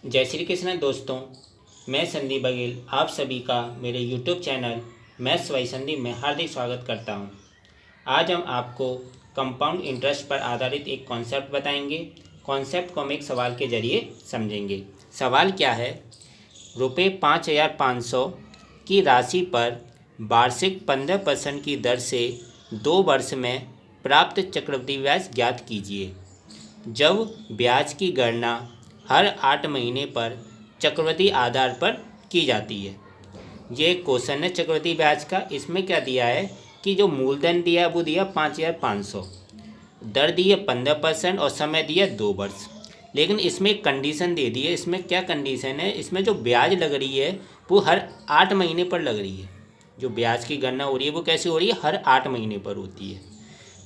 जय श्री कृष्ण दोस्तों। मैं संदीप बघेल आप सभी का मेरे YouTube channel maths by Sandeep में हार्दिक स्वागत करता हूं। आज हम आपको कंपाउंड इंटरेस्ट पर आधारित एक कॉन्सेप्ट बताएंगे। कॉन्सेप्ट को हम एक सवाल के जरिए समझेंगे। सवाल क्या है, रुपये 5,500 की राशि पर वार्षिक 15% की दर से 2 वर्ष में प्राप्त चक्रवृद्धि ब्याज ज्ञात कीजिए। जब ब्याज की गणना हर 8 महीने पर चक्रवृद्धि आधार पर की जाती है। ये क्वेश्चन है चक्रवृद्धि ब्याज का। इसमें क्या दिया है कि जो मूलधन दिया वो दिया 5,500, दर दी है 15% और समय दिया 2 वर्ष। लेकिन इसमें एक कंडीशन दे दी है। इसमें क्या कंडीशन है, इसमें जो ब्याज लग रही है वो हर 8 महीने पर लग रही है। जो ब्याज की गणना हो रही है वो कैसे हो रही है, हर 8 महीने पर होती है।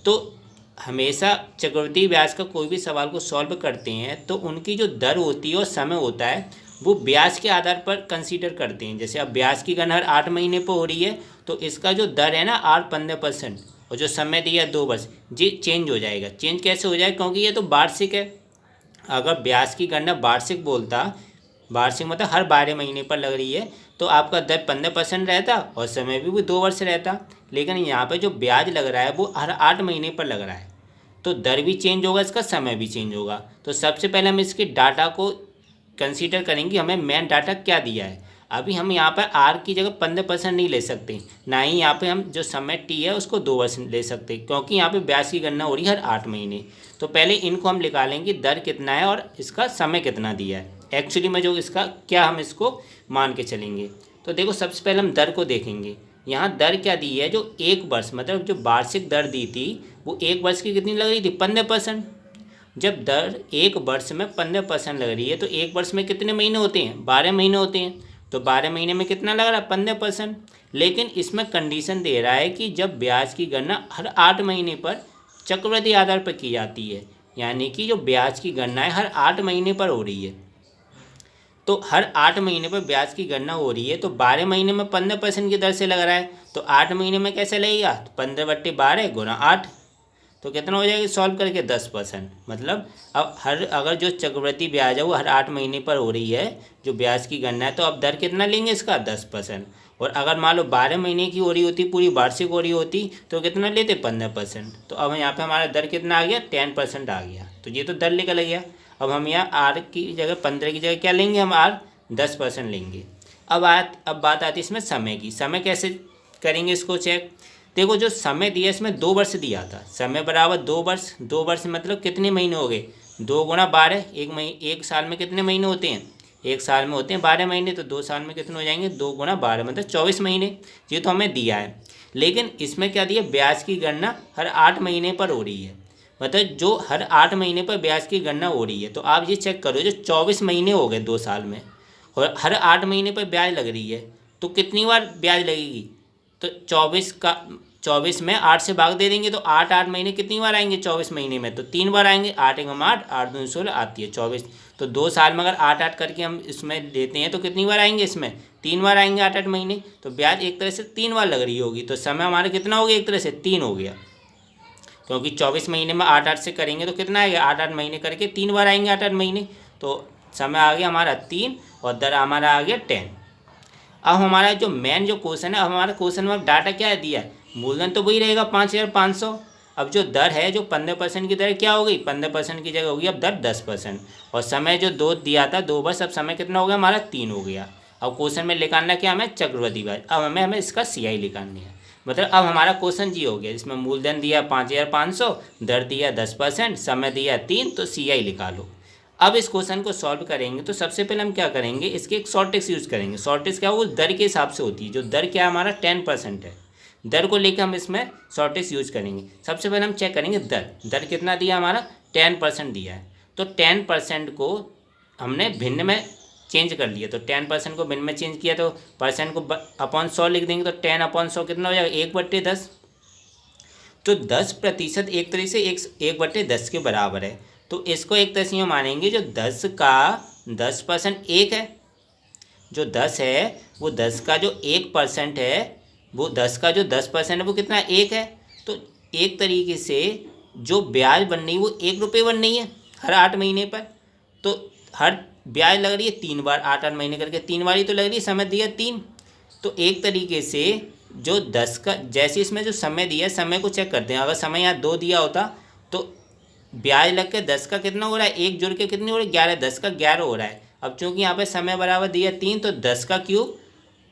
तो हमेशा चक्रवृद्धि ब्याज का कोई भी सवाल को सॉल्व करते हैं तो उनकी जो दर होती है और समय होता है वो ब्याज के आधार पर कंसीडर करते हैं। जैसे अब ब्याज की गणना हर 8 महीने पर हो रही है तो इसका जो दर है ना 15% और जो समय दिया 2 वर्ष, ये चेंज हो जाएगा। चेंज कैसे हो जाएगा, क्योंकि ये तो वार्षिक है। अगर ब्याज की गणना वार्षिक बोलता, वार्षिक मतलब हर 12 महीने पर लग रही है, तो आपका दर 15% रहता और समय भी 2 वर्ष रहता। लेकिन यहाँ पे जो ब्याज लग रहा है वो हर 8 महीने पर लग रहा है, तो दर भी चेंज होगा, इसका समय भी चेंज होगा। तो सबसे पहले हम इसके डाटा को कंसीडर करेंगे। हमें मेन डाटा क्या दिया है। अभी हम यहाँ पर आर की जगह 15% नहीं ले सकते, ना ही यहाँ पे हम जो समय टी है उसको 2 वर्ष ले सकते, क्योंकि यहाँ पे ब्याज की गणना हो रही है हर 8 महीने। तो पहले इनको हम निकालेंगे, दर कितना है और इसका समय कितना दिया है। एक्चुअली में जो इसका क्या हम इसको मान के चलेंगे। तो देखो सबसे पहले हम दर को देखेंगे। यहाँ दर क्या दी है, जो 1 वर्ष मतलब जो वार्षिक दर दी थी वो 1 वर्ष की कितनी लग रही थी, 15%। जब दर 1 वर्ष में 15% लग रही है तो 1 वर्ष में कितने महीने होते हैं, 12 महीने होते हैं। तो 12 महीने में कितना लग रहा है, 15%। लेकिन इसमें कंडीशन दे रहा है कि जब ब्याज की गणना हर 8 महीने पर चक्रवृद्धि आधार पर की जाती है, यानी कि जो ब्याज की गणना है हर 8 महीने पर हो रही है। तो हर 8 महीने पर ब्याज की गणना हो रही है तो 12 महीने में 15% की दर से लग रहा है, तो 8 महीने में कैसे लगेगा, 15/12 गुना 8, तो कितना हो जाएगा सॉल्व करके 10%। मतलब अब अगर जो चक्रवृद्धि ब्याज है वो हर 8 महीने पर हो रही है, जो ब्याज की गणना है, तो अब दर कितना लेंगे इसका 10%। और अगर मान लो 12 महीने की हो रही होती, पूरी वार्षिक हो रही होती, तो कितना लेते 15%। तो अब यहाँ पे हमारा दर कितना आ गया, 10% आ गया। तो ये तो दर निकल गया। अब हम यहाँ आर की जगह 15 की जगह क्या लेंगे, हम आर 10% लेंगे। अब बात आती है इसमें समय की। समय कैसे करेंगे इसको चेक। देखो जो समय दिया इसमें 2 वर्ष दिया था, समय बराबर 2 वर्ष। 2 वर्ष मतलब कितने महीने हो गए, 2 गुणा 12। एक साल में कितने महीने होते हैं, एक साल में होते हैं 12 महीने। तो 2 साल में कितने हो जाएंगे, 2 गुणा 12 मतलब 24 महीने। ये तो हमें दिया है। लेकिन इसमें क्या दिया, ब्याज की गणना हर 8 महीने पर हो रही है। मतलब जो हर 8 महीने पर ब्याज की गणना हो रही है, तो आप ये चेक करो, जो 24 महीने हो गए 2 साल में और हर 8 महीने पर ब्याज लग रही है, तो कितनी बार ब्याज लगेगी। तो 24 में 8 से भाग दे देंगे तो 8 महीने कितनी बार आएंगे 24 महीने में, तो 3 बार आएंगे। 8 × 8 8 दूनी 16 आती है 24। तो 2 साल में अगर 8 करके हम इसमें देते हैं तो कितनी बार आएंगे, इसमें 3 बार आएंगे 8 महीने। तो ब्याज एक तरह से 3 बार लग रही होगी। तो समय हमारा कितना हो गया, एक तरह से 3 हो गया, क्योंकि 24 महीने में 8 से करेंगे तो कितना आएगा, 8 महीने करके 3 बार आएंगे 8 महीने। तो समय आ गया हमारा 3 और दर हमारा आ गया 10। अब हमारा जो मेन जो क्वेश्चन है, अब हमारा क्वेश्चन में डाटा क्या है दिया है, मूलधन तो वही रहेगा 5,500। अब जो दर है, जो 15% की दर क्या हो गई, 15% की जगह होगी अब दर 10%। और समय जो 2 दिया था 2 वर्ष, अब समय कितना हो गया हमारा 3 हो गया। अब क्वेश्चन में निकालना क्या हमें, चक्रवृद्धि ब्याज। अब हमें इसका CI निकालनी है। मतलब अब हमारा क्वेश्चन जी हो गया, जिसमें मूलधन दिया 5,500, दर दिया 10%, समय दिया 3, तो CI निकालो। अब इस क्वेश्चन को सॉल्व करेंगे तो सबसे पहले हम क्या करेंगे, इसके एक शॉर्ट ट्रिक्स यूज़ करेंगे। शॉर्ट ट्रिक्स क्या, वो दर के हिसाब से होती है। जो दर क्या हमारा 10% है, दर को लेकर हम इसमें शॉर्ट ट्रिक्स यूज़ करेंगे। सबसे पहले हम चेक करेंगे दर कितना दिया हमारा, 10% दिया है। तो 10% को हमने भिन्न में चेंज कर लिया। तो 10% को भिन्न में चेंज किया तो परसेंट को अपॉन 100 लिख देंगे। तो 10/100 कितना हो जाएगा, 1/10। तो 10% एक तरह से 1/10 के बराबर है। तो इसको एक तरह से यूँ मानेंगे, जो 10 का 10% 1 है। जो 10 है वो 10 का जो 1% है, वो 10 का जो 10% है वो कितना 1 है। तो एक तरीके से जो ब्याज बन रही है वो 1 रुपये बन रही है हर 8 महीने पर। तो हर ब्याज लग रही है 3 बार, 8-8 महीने करके 3 बार ही तो लग रही है, समय दिया 3। तो एक तरीके से जो 10 का, जैसे इसमें जो समय दिया है, समय को चेक करते हैं। अगर समय यहाँ 2 दिया होता तो ब्याज लग के 10 का कितना हो रहा है, एक जुड़ के कितनी हो रही है, 11, 10 का 11 हो रहा है। अब चूंकि यहाँ पे समय बराबर दिया 3, तो 10 का क्यूब,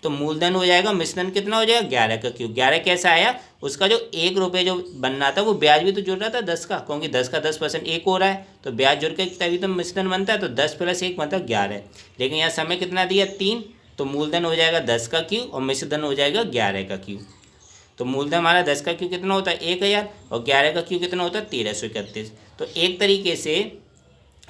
तो मूलधन हो जाएगा, मिश्रधन कितना हो जाएगा, 11 का क्यूब। 11 कैसा आया, उसका जो 1 रुपये जो बनना था वो ब्याज भी तो जुड़ रहा था 10 का, क्योंकि 10 का 10% 1 हो रहा है, तो ब्याज जुड़ के तभी तो मिश्रधन बनता है। तो 10 + 1 मतलब 11। लेकिन यहाँ समय कितना दिया 3, तो मूलधन हो जाएगा 10 का क्यूब और मिश्रधन हो जाएगा 11 का क्यूब। तो मूलधन हमारा 10 का क्यूब कितना होता है 1000, और 11 का क्यूब कितना होता है 1331। तो एक तरीके से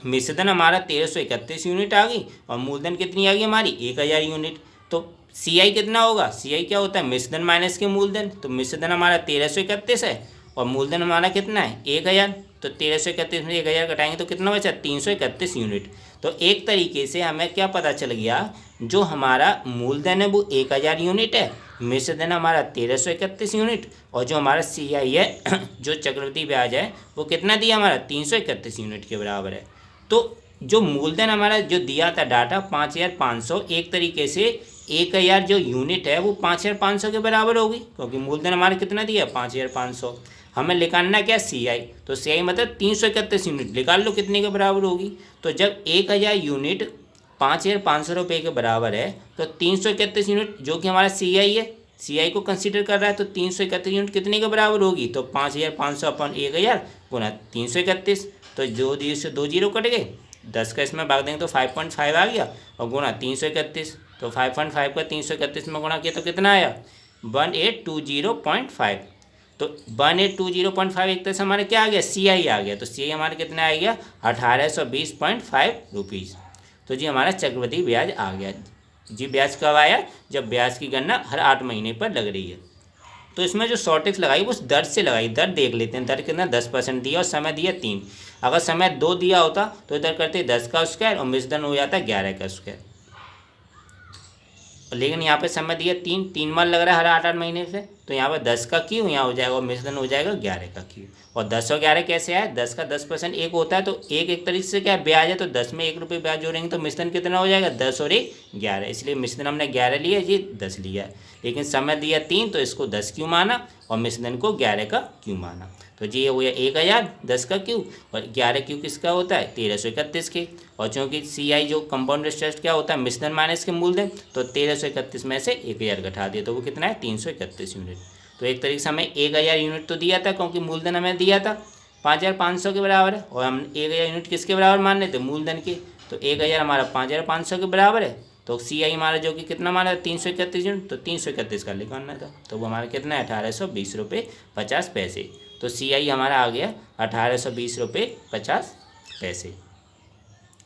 मिश्रधन हमारा 1331 यूनिट आ गई और मूलधन कितनी आ गई हमारी 1000 यूनिट। तो CI कितना होगा, CI क्या होता है, मिश्रधन माइनस के मूलधन। तो मिश्रधन हमारा 1331 है और मूलधन हमारा कितना है 1000। तो 1331 में 1000 घटाएंगे तो कितना बचा 331 यूनिट। तो एक तरीके से हमें क्या पता चल गया, जो हमारा मूलधन है वो 1000 यूनिट है, मिश्रधन हमारा 1331 यूनिट, और जो हमारा CI है जो चक्रवृद्धि ब्याज है वो कितना दिया हमारा 331 यूनिट के बराबर है। तो जो मूलधन हमारा जो दिया था डाटा 5500, एक तरीके से 1000 जो यूनिट है वो 5500 के बराबर होगी, क्योंकि मूलधन हमारा कितना दिया 5500। हमें निकालना क्या CI, तो CI मतलब 331 यूनिट, निकाल लो कितने के बराबर होगी। तो जब 1000 यूनिट 5500 रुपये के बराबर है, तो 331 यूनिट जो कि हमारा CI है, CI को कंसीडर कर रहा है, तो 331 यूनिट कितने के बराबर होगी, तो 5500 अपन 1000 गुना 331। तो 2 0 से 2 0 कट गए, 10 का इसमें भाग देंगे तो 5.5 आ गया, और गुना 331। तो 5.5 का 331 में गुणा किया तो कितना आया 1820.5। तो 1820.5 एक तरह से हमारे क्या आ गया CI आ गया। तो CI हमारे कितना आ गया 1820.5 रुपीज़। तो जी हमारा चक्रवृद्धि ब्याज आ गया। जी ब्याज कब आया, जब ब्याज की गणना हर 8 महीने पर लग रही है। तो इसमें जो शॉर्टेज लगाई वो दर से लगाई। दर देख लेते हैं, दर कितना 10% दिया और समय दिया 3। अगर समय 2 दिया होता तो इधर करते 10 का स्क्वायर और मिश्रधन हो जाता 11 का स्क्वायर। लेकिन यहाँ पे समय दिया 3 बार लग रहा है हर 8-8 महीने से, तो यहाँ पर 10 का क्यू यहाँ हो जाएगा और मिश्रधन हो जाएगा 11 का क्यू। और 10 और 11 कैसे आए, 10 का 10% 1 होता है, तो एक तरीके से क्या ब्याज है, तो 10 में 1 रुपये ब्याज जोड़ेंगे तो मिश्रधन कितना हो जाएगा 10 और 1 11, इसलिए मिश्रधन हमने 11 लिया, ये 10 लिया। लेकिन समय दिया 3 तो इसको 10 क्यू माना और मिश्रधन को 11 का क्यू माना। तो जी ये हो गया 1000 10 का क्यू, और 11 क्यू किसका होता है 1331 के। और चूँकि CI जो कंपाउंड इंटरेस्ट क्या होता है मिश्रधन माइनस के मूलधन, तो 1331 में से 1000 घटा दिया तो वो कितना है 331 यूनिट। तो एक तरीके से हमें 1000 यूनिट तो दिया था, क्योंकि मूलधन हमें दिया था 5500 के बराबर है, और हम 1000 यूनिट किसके बराबर मान रहे थे मूलधन के। तो 1000 हमारा 5500 के बराबर है, तो CI हमारा जो कि कितना माना 331 यूनिट, तो 331 का निकालना था, तो वो हमारा कितना है 1820 रुपये 50 पैसे। तो CI हमारा आ गया 1820 रुपये 50 पैसे।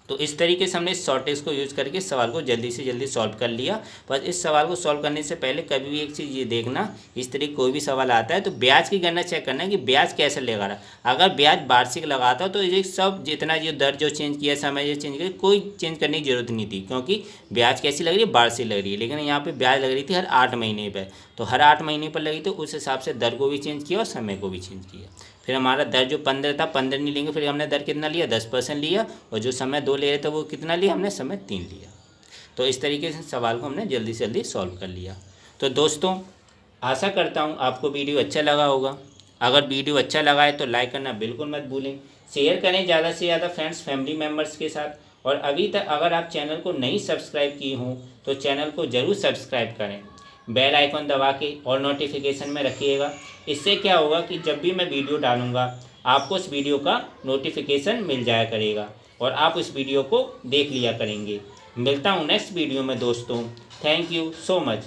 तो इस तरीके से हमने इस शॉर्टेज को यूज़ करके इस सवाल को जल्दी से जल्दी सॉल्व कर लिया। बस इस सवाल को सॉल्व करने से पहले कभी भी एक चीज़ ये देखना, इस तरीके कोई भी सवाल आता है तो ब्याज की गणना चेक करना कि ब्याज कैसे लगा रहा। अगर ब्याज वार्षिक लगाता हो तो ये सब जितना जो दर जो चेंज किया, समय जो चेंज किया, कोई चेंज करने की जरूरत नहीं थी, क्योंकि ब्याज कैसी लग रही है वार्षिक लग रही है। लेकिन यहाँ पर ब्याज लग रही थी हर 8 महीने पर, तो हर 8 महीने पर लगी तो उस हिसाब से दर को भी चेंज किया और समय को भी चेंज किया। फिर हमारा दर जो 15 था 15 नहीं लेंगे, फिर हमने दर कितना लिया 10% लिया, और जो समय 2 ले रहे थे वो कितना लिया हमने समय 3 लिया। तो इस तरीके से सवाल को हमने जल्दी से जल्दी सॉल्व कर लिया। तो दोस्तों आशा करता हूँ आपको वीडियो अच्छा लगा होगा। अगर वीडियो अच्छा लगा है तो लाइक करना बिल्कुल मत भूलें, शेयर करें ज़्यादा से ज़्यादा फ्रेंड्स फैमिली मेम्बर्स के साथ। और अभी तक अगर आप चैनल को नहीं सब्सक्राइब किए हों तो चैनल को ज़रूर सब्सक्राइब करें, बेल आइकन दबा के और नोटिफिकेशन में रखिएगा। इससे क्या होगा कि जब भी मैं वीडियो डालूंगा आपको उस वीडियो का नोटिफिकेशन मिल जाया करेगा और आप उस वीडियो को देख लिया करेंगे। मिलता हूँ नेक्स्ट वीडियो में दोस्तों। Thank you so much.